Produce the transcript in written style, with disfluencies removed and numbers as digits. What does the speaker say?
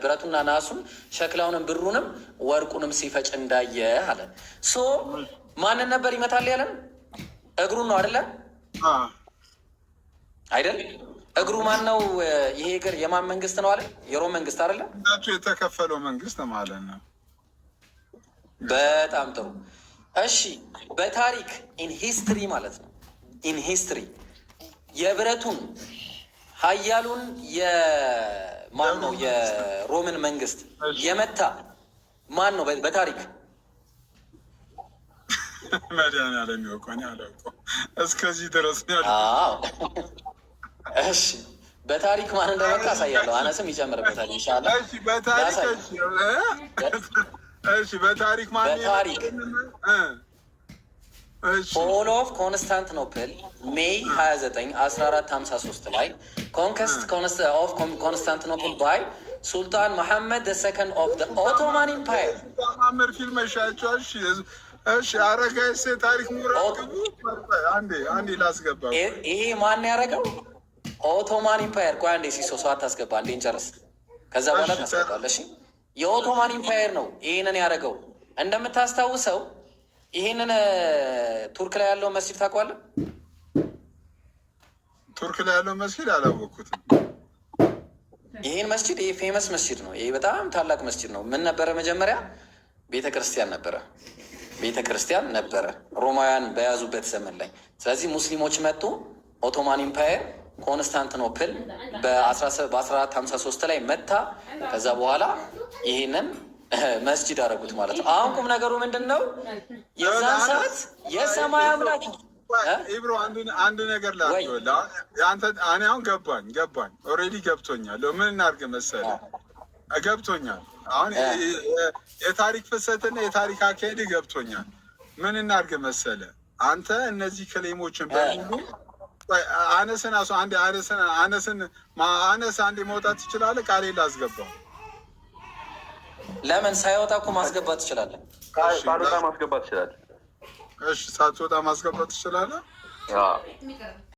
ብረቱና ናሱን ሸክላውንም ብሩንም ወርቁንም ሲፈጭ እንዳየ አለ። ሶ ማንን ነበር ይመታል ያለን? እግሩን ነው አይደለ? አይደል? እግሩ ማን ነው? ይሄ እግር የማን መንግስት ነው አለ? የሮም መንግስት አይደለ? የተከፈለው መንግስት ማለት ነው። በጣም ጥሩ። እሺ በታሪክ ኢን ሂስትሪ ማለት ነው። ኢን ሂስትሪ የብረቱን ሀያሉን የማን ነው? የሮምን መንግስት የመታ ማን ነው በታሪክ? መድኃኒዓለም የሚወቀው አላውቀውም። እስከዚህ ድረስ ያለ። እሺ በታሪክ ማን እንደመታ አሳያለሁ። አነስም ይጨምርበታል ኢንሻላህ። በታሪክ ማን? ፎል ኦፍ ኮንስታንቲኖፕል ሜይ 29 1453 ላይ ኮንከስት ኦፍ ኮንስታንቲኖፕል ባይ ሱልጣን መሐመድ ሰከንድ ኦፍ ኦቶማን ኢምፓየር። ማመር ፊልም ሻቸው። እሺ አረጋይስ ታሪክ ሙራቅ አንዴ ላስገባ። ይሄ ማን ያደረገው? ኦቶማን ኢምፓየር። ቆይ አንዴ ሲሶ ሰው አታስገባ፣ አንዴ እንጨርስ፣ ከዛ በኋላ ታስገባለሽ። የኦቶማን ኢምፓየር ነው ይህንን ያደረገው። እንደምታስታውሰው ይህንን ቱርክ ላይ ያለው መስጂድ ታውቀዋለህ? ቱርክ ላይ ያለው መስጂድ አላወቅኩትም። ይህን መስጂድ ይህ ፌመስ መስጂድ ነው። ይህ በጣም ታላቅ መስጂድ ነው። ምን ነበረ? መጀመሪያ ቤተ ክርስቲያን ነበረ ሮማውያን በያዙበት ዘመን ላይ። ስለዚህ ሙስሊሞች መጡ። ኦቶማን ኢምፓየር ኮንስታንቲኖፕል በ1453 ላይ መታ። ከዛ በኋላ ይህንን መስጂድ አደረጉት ማለት ነው። አሁን ቁም ነገሩ ምንድን ነው? የዛን ሰዓት የሰማይ አምላክ ኢብሮ አንድ ነገር እኔ አሁን ገባኝ ኦልሬዲ ገብቶኛል። ምን እናድርግ መሰለህ? ገብቶኛል። አሁን የታሪክ ፍሰትና የታሪክ አካሄድ ገብቶኛል። ምን እናድርግ መሰለህ? አንተ እነዚህ ክሌሞችን በሙሉ አነስ አንዴ መውጣት ትችላለህ። ቃሌ ላስገባው። ለምን ሳይወጣ እኮ ማስገባት ትችላለህ። ሳትወጣ ማስገባት ትችላለህ። እሺ ሳትወጣ ማስገባት ትችላለህ።